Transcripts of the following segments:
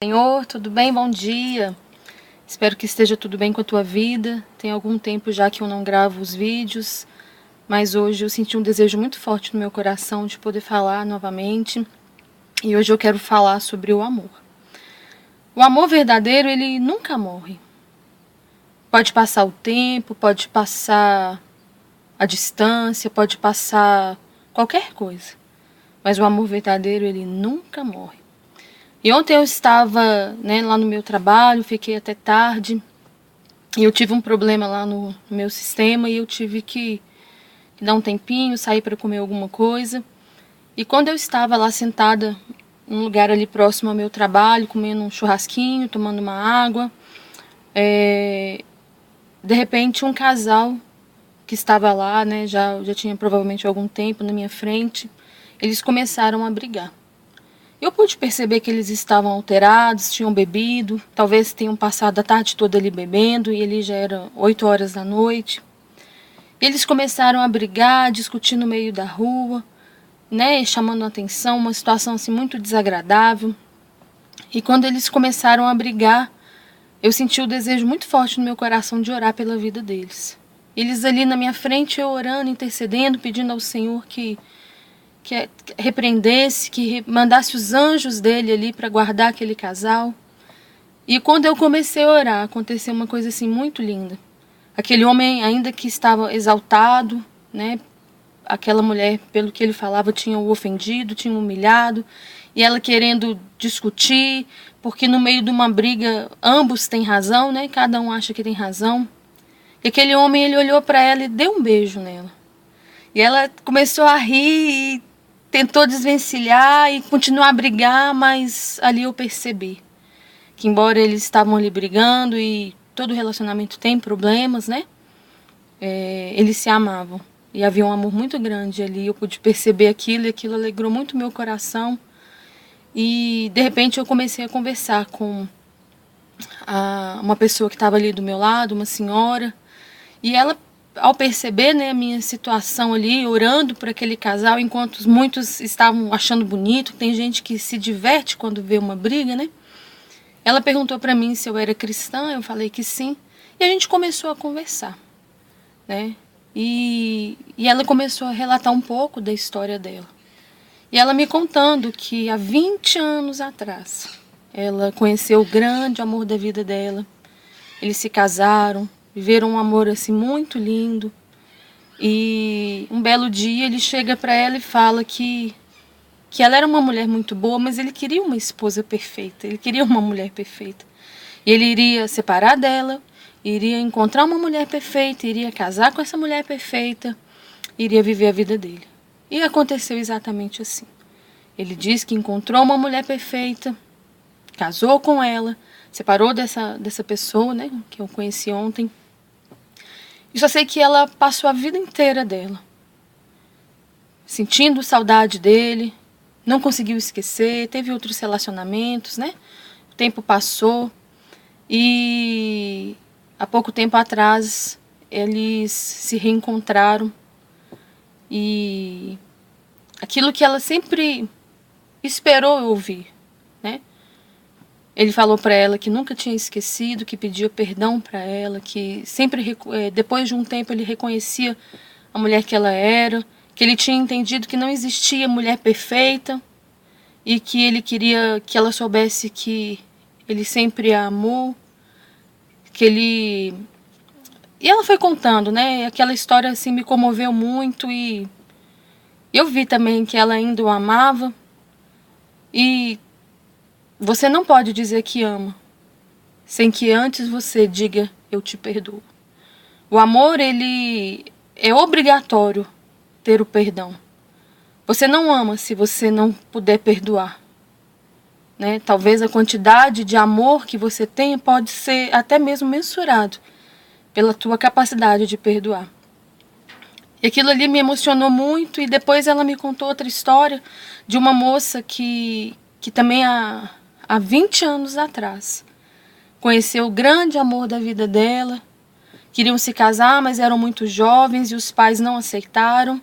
Senhor, tudo bem? Bom dia. Espero que esteja tudo bem com a tua vida. Tem algum tempo já que eu não gravo os vídeos, mas hoje eu senti um desejo muito forte no meu coração de poder falar novamente. E hoje eu quero falar sobre o amor. O amor verdadeiro, ele nunca morre. Pode passar o tempo, pode passar a distância, pode passar qualquer coisa. Mas o amor verdadeiro, ele nunca morre. E ontem eu estava, lá no meu trabalho, fiquei até tarde, e eu tive um problema lá no meu sistema, e eu tive que dar um tempinho, sair para comer alguma coisa. E quando eu estava lá sentada, num lugar ali próximo ao meu trabalho, comendo um churrasquinho, tomando uma água, de repente um casal que estava lá, já tinha provavelmente algum tempo na minha frente, eles começaram a brigar. Eu pude perceber que eles estavam alterados, tinham bebido, talvez tenham passado a tarde toda ali bebendo, e ali já era 8 horas da noite. Eles começaram a brigar, a discutir no meio da rua, chamando a atenção, uma situação assim muito desagradável. E quando eles começaram a brigar, eu senti o desejo muito forte no meu coração de orar pela vida deles. Eles ali na minha frente, eu orando, intercedendo, pedindo ao Senhor que repreendesse, que mandasse os anjos dele ali para guardar aquele casal. E quando eu comecei a orar, aconteceu uma coisa assim muito linda. Aquele homem, ainda que estava exaltado, aquela mulher, pelo que ele falava, tinha o ofendido, tinha o humilhado, e ela querendo discutir, porque no meio de uma briga ambos têm razão, cada um acha que tem razão. E aquele homem, ele olhou para ela e deu um beijo nela. E ela começou a rir e tentou desvencilhar e continuar a brigar, mas ali eu percebi que, embora eles estavam ali brigando, e todo relacionamento tem problemas, eles se amavam. E havia um amor muito grande ali. Eu pude perceber aquilo, e aquilo alegrou muito meu coração. E de repente eu comecei a conversar com uma pessoa que estava ali do meu lado, uma senhora. E ela, ao perceber a minha situação ali, orando por aquele casal, enquanto muitos estavam achando bonito, tem gente que se diverte quando vê uma briga, ela perguntou para mim se eu era cristã, eu falei que sim, e a gente começou a conversar, e ela começou a relatar um pouco da história dela. E ela me contando que há 20 anos atrás, ela conheceu o grande amor da vida dela, eles se casaram, viveram um amor assim muito lindo. E um belo dia ele chega para ela e fala que ela era uma mulher muito boa, mas ele queria uma esposa perfeita, ele queria uma mulher perfeita. E ele iria separar dela, iria encontrar uma mulher perfeita, iria casar com essa mulher perfeita, iria viver a vida dele. E aconteceu exatamente assim. Ele diz que encontrou uma mulher perfeita, casou com ela, separou dessa pessoa, que eu conheci ontem. E só sei que ela passou a vida inteira dela sentindo saudade dele, não conseguiu esquecer, teve outros relacionamentos, O tempo passou e há pouco tempo atrás eles se reencontraram, e aquilo que ela sempre esperou ouvir, Ele falou para ela que nunca tinha esquecido, que pedia perdão para ela, que sempre, depois de um tempo, ele reconhecia a mulher que ela era, que ele tinha entendido que não existia mulher perfeita e que ele queria que ela soubesse que ele sempre a amou, que ele... E ela foi contando, Aquela história assim me comoveu muito, e eu vi também que ela ainda o amava. E você não pode dizer que ama sem que antes você diga eu te perdoo. O amor, ele é obrigatório ter o perdão. Você não ama se você não puder perdoar, Talvez a quantidade de amor que você tenha pode ser até mesmo mensurado pela tua capacidade de perdoar. E aquilo ali me emocionou muito, e depois ela me contou outra história de uma moça que também há 20 anos atrás conheceu o grande amor da vida dela. Queriam se casar, mas eram muito jovens e os pais não aceitaram,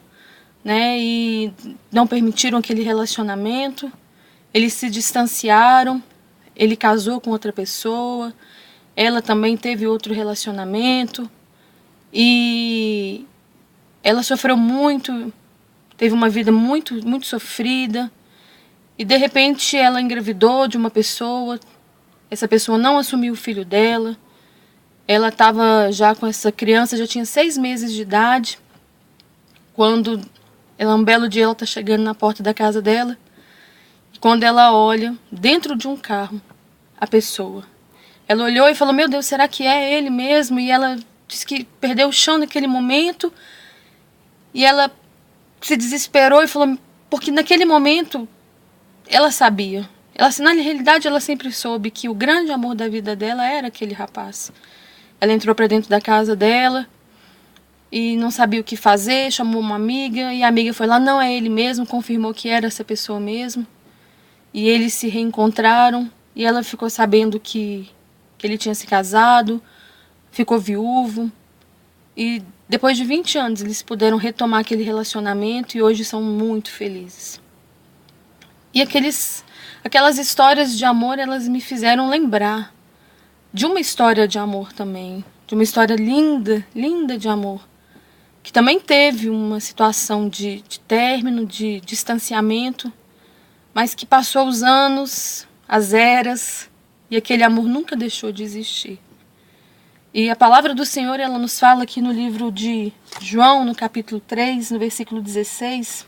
e não permitiram aquele relacionamento. Eles se distanciaram, ele casou com outra pessoa, ela também teve outro relacionamento e ela sofreu muito, teve uma vida muito, muito sofrida e de repente ela engravidou de uma pessoa, essa pessoa não assumiu o filho dela, ela estava já com essa criança, já tinha 6 meses de idade, quando um belo dia ela está chegando na porta da casa dela, e quando ela olha dentro de um carro, a pessoa, ela olhou e falou, meu Deus, será que é ele mesmo? E ela disse que perdeu o chão naquele momento, e ela se desesperou e falou, porque naquele momento ela sabia, na realidade ela sempre soube que o grande amor da vida dela era aquele rapaz. Ela entrou para dentro da casa dela e não sabia o que fazer, chamou uma amiga e a amiga foi lá, não, é ele mesmo, confirmou que era essa pessoa mesmo. E eles se reencontraram e ela ficou sabendo que ele tinha se casado, ficou viúvo. E depois de 20 anos eles puderam retomar aquele relacionamento e hoje são muito felizes. E aquelas histórias de amor, elas me fizeram lembrar de uma história de amor também, de uma história linda, linda de amor, que também teve uma situação de término, de distanciamento, mas que passou os anos, as eras, e aquele amor nunca deixou de existir. E a palavra do Senhor, ela nos fala aqui no livro de João, no capítulo 3, no versículo 16,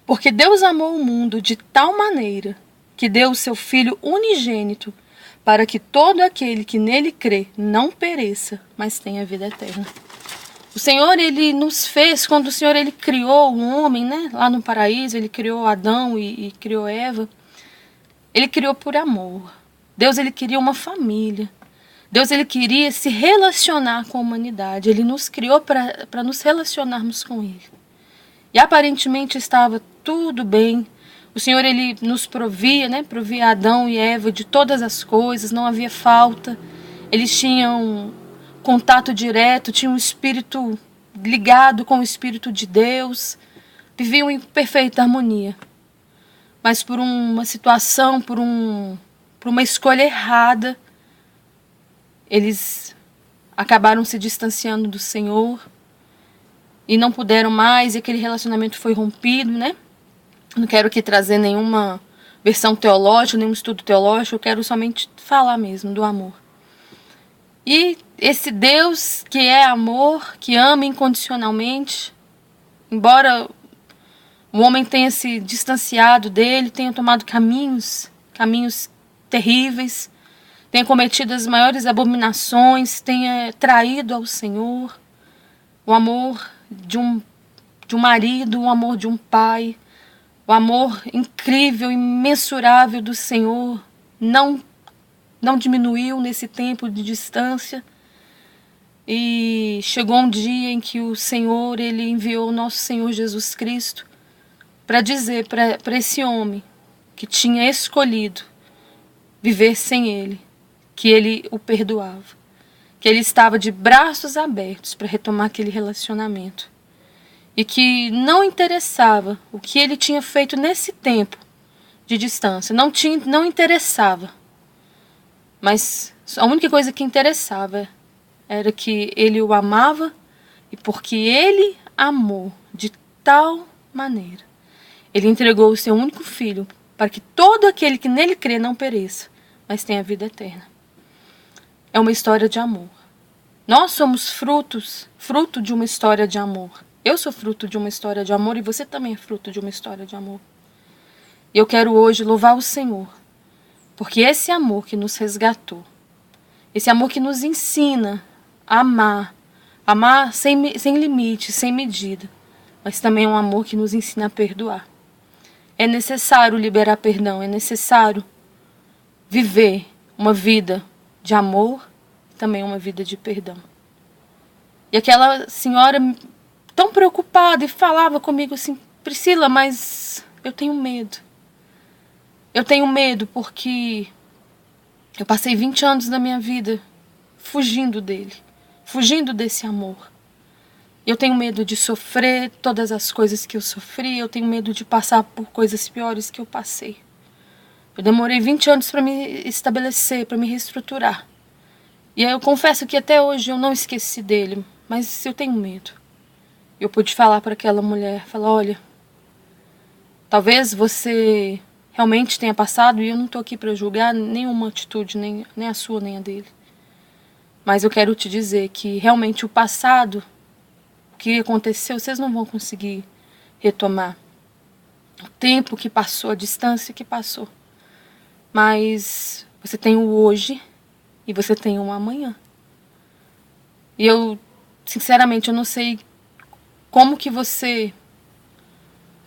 porque Deus amou o mundo de tal maneira que deu o seu Filho unigênito, para que todo aquele que nele crê não pereça, mas tenha vida eterna. O Senhor, ele nos fez, quando o Senhor ele criou o homem, né, lá no paraíso, ele criou Adão e criou Eva, ele criou por amor. Deus, ele queria uma família. Deus, ele queria se relacionar com a humanidade. Ele nos criou para nos relacionarmos com ele. E aparentemente estava tudo bem. O Senhor, ele nos provia, né? Provia Adão e Eva de todas as coisas, não havia falta. Eles tinham contato direto, tinham um espírito ligado com o Espírito de Deus. Viviam em perfeita harmonia. Mas por uma situação, por uma escolha errada, eles acabaram se distanciando do Senhor e não puderam mais, e aquele relacionamento foi rompido, né? Não quero aqui trazer nenhuma versão teológica, nenhum estudo teológico, eu quero somente falar mesmo do amor. E esse Deus que é amor, que ama incondicionalmente, embora o homem tenha se distanciado dele, tenha tomado caminhos terríveis, tenha cometido as maiores abominações, tenha traído ao Senhor, o amor de um marido, o amor de um pai, o amor incrível, imensurável do Senhor não diminuiu nesse tempo de distância. E chegou um dia em que o Senhor, ele enviou o nosso Senhor Jesus Cristo para dizer para esse homem que tinha escolhido viver sem ele, que ele o perdoava, que ele estava de braços abertos para retomar aquele relacionamento. E que não interessava o que ele tinha feito nesse tempo de distância. Não interessava. Mas a única coisa que interessava era que ele o amava e porque ele amou de tal maneira, ele entregou o seu único filho para que todo aquele que nele crê não pereça, mas tenha vida eterna. É uma história de amor. Nós somos fruto de uma história de amor. Eu sou fruto de uma história de amor e você também é fruto de uma história de amor. E eu quero hoje louvar o Senhor, porque esse amor que nos resgatou, esse amor que nos ensina a amar sem limite, sem medida, mas também é um amor que nos ensina a perdoar. É necessário liberar perdão, é necessário viver uma vida de amor e também uma vida de perdão. E aquela senhora tão preocupada e falava comigo assim, Priscila, mas eu tenho medo. Eu tenho medo porque eu passei 20 anos da minha vida fugindo dele, fugindo desse amor. Eu tenho medo de sofrer todas as coisas que eu sofri, eu tenho medo de passar por coisas piores que eu passei. Eu demorei 20 anos para me estabelecer, para me reestruturar. E eu confesso que até hoje eu não esqueci dele, mas eu tenho medo. Eu pude falar para aquela mulher, falar, olha, talvez você realmente tenha passado, e eu não estou aqui para julgar nenhuma atitude, nem a sua, nem a dele. Mas eu quero te dizer que realmente o passado, o que aconteceu, vocês não vão conseguir retomar. O tempo que passou, a distância que passou. Mas você tem o hoje e você tem o amanhã. E eu, sinceramente, eu não sei como que você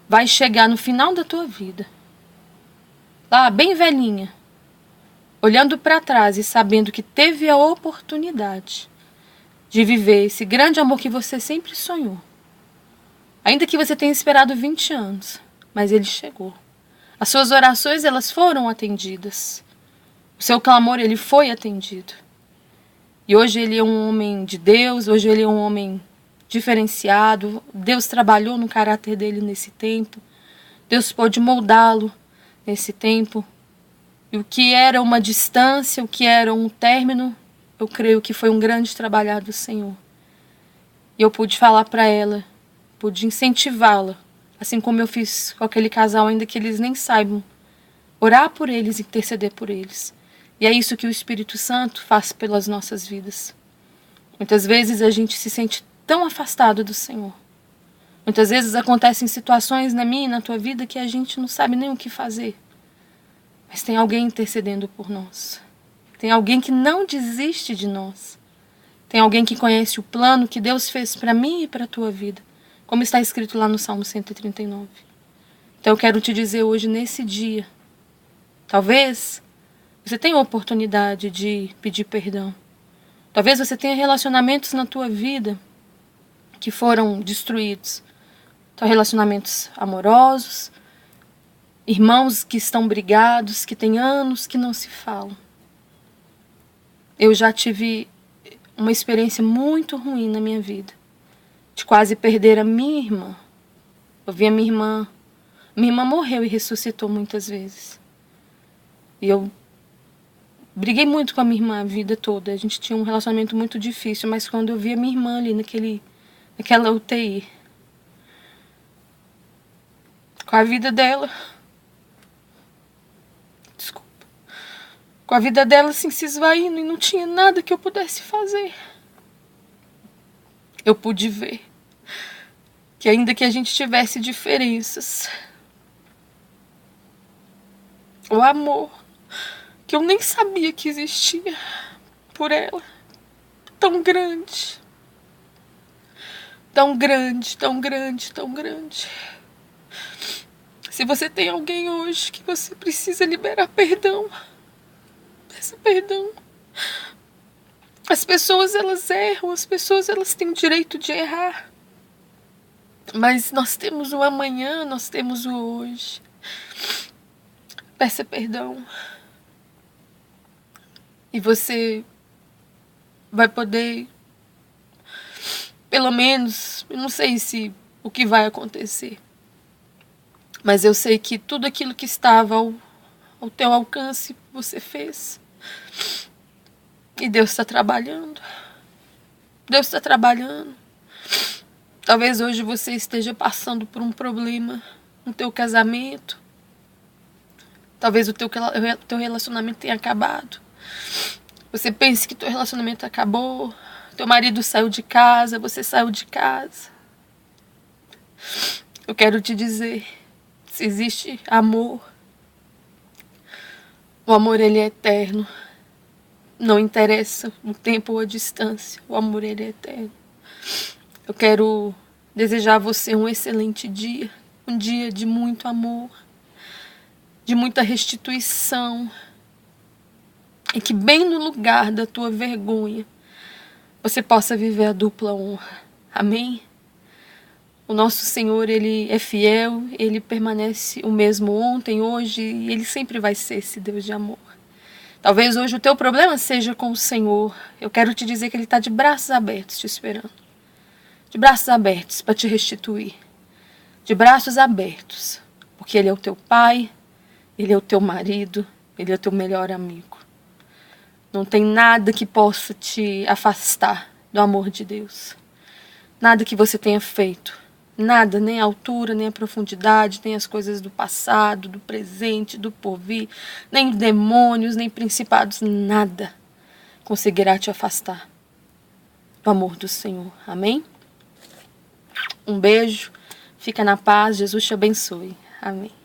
vai chegar no final da tua vida, lá bem velhinha, olhando para trás e sabendo que teve a oportunidade de viver esse grande amor que você sempre sonhou. Ainda que você tenha esperado 20 anos, mas ele chegou. As suas orações, elas foram atendidas. O seu clamor, ele foi atendido. E hoje ele é um homem de Deus, hoje ele é um homem diferenciado. Deus trabalhou no caráter dele nesse tempo. Deus pôde moldá-lo nesse tempo. E o que era uma distância, o que era um término, eu creio que foi um grande trabalhar do Senhor. E eu pude falar para ela, pude incentivá-la, assim como eu fiz com aquele casal, ainda que eles nem saibam, orar por eles e interceder por eles. E é isso que o Espírito Santo faz pelas nossas vidas. Muitas vezes a gente se sente tão afastado do Senhor. Muitas vezes acontecem situações na minha e na tua vida que a gente não sabe nem o que fazer. Mas tem alguém intercedendo por nós. Tem alguém que não desiste de nós. Tem alguém que conhece o plano que Deus fez para mim e para a tua vida. Como está escrito lá no Salmo 139. Então eu quero te dizer hoje, nesse dia, talvez você tenha a oportunidade de pedir perdão. Talvez você tenha relacionamentos na tua vida que foram destruídos. Então, relacionamentos amorosos, irmãos que estão brigados, que têm anos que não se falam. Eu já tive uma experiência muito ruim na minha vida, de quase perder a minha irmã. Eu vi a minha irmã morreu e ressuscitou muitas vezes. E eu briguei muito com a minha irmã a vida toda. A gente tinha um relacionamento muito difícil, mas quando eu vi a minha irmã ali naquela UTI, com a vida dela, com a vida dela assim se esvaindo e não tinha nada que eu pudesse fazer, eu pude ver que ainda que a gente tivesse diferenças, o amor que eu nem sabia que existia por ela, tão grande, tão grande, tão grande, tão grande. Se você tem alguém hoje que você precisa liberar perdão, peça perdão. As pessoas, elas erram, as pessoas, elas têm o direito de errar. Mas nós temos o amanhã, nós temos o hoje. Peça perdão. E você vai poder, pelo menos, eu não sei se o que vai acontecer, mas eu sei que tudo aquilo que estava ao teu alcance, você fez. E Deus está trabalhando. Deus está trabalhando. Talvez hoje você esteja passando por um problema no teu casamento. Talvez o teu relacionamento tenha acabado. Você pense que teu relacionamento acabou. Teu marido saiu de casa, você saiu de casa. Eu quero te dizer, se existe amor, o amor, ele é eterno. Não interessa o tempo ou a distância, o amor, ele é eterno. Eu quero desejar a você um excelente dia, um dia de muito amor, de muita restituição, e que bem no lugar da tua vergonha você possa viver a dupla honra. Amém? O nosso Senhor, ele é fiel, ele permanece o mesmo ontem, hoje, e ele sempre vai ser esse Deus de amor. Talvez hoje o teu problema seja com o Senhor. Eu quero te dizer que ele está de braços abertos te esperando. De braços abertos para te restituir. De braços abertos, porque ele é o teu Pai, Ele é o teu marido, Ele é o teu melhor amigo. Não tem nada que possa te afastar do amor de Deus. Nada que você tenha feito. Nada, nem a altura, nem a profundidade, nem as coisas do passado, do presente, do porvir, nem demônios, nem principados, nada conseguirá te afastar do amor do Senhor. Amém? Um beijo, fica na paz, Jesus te abençoe. Amém.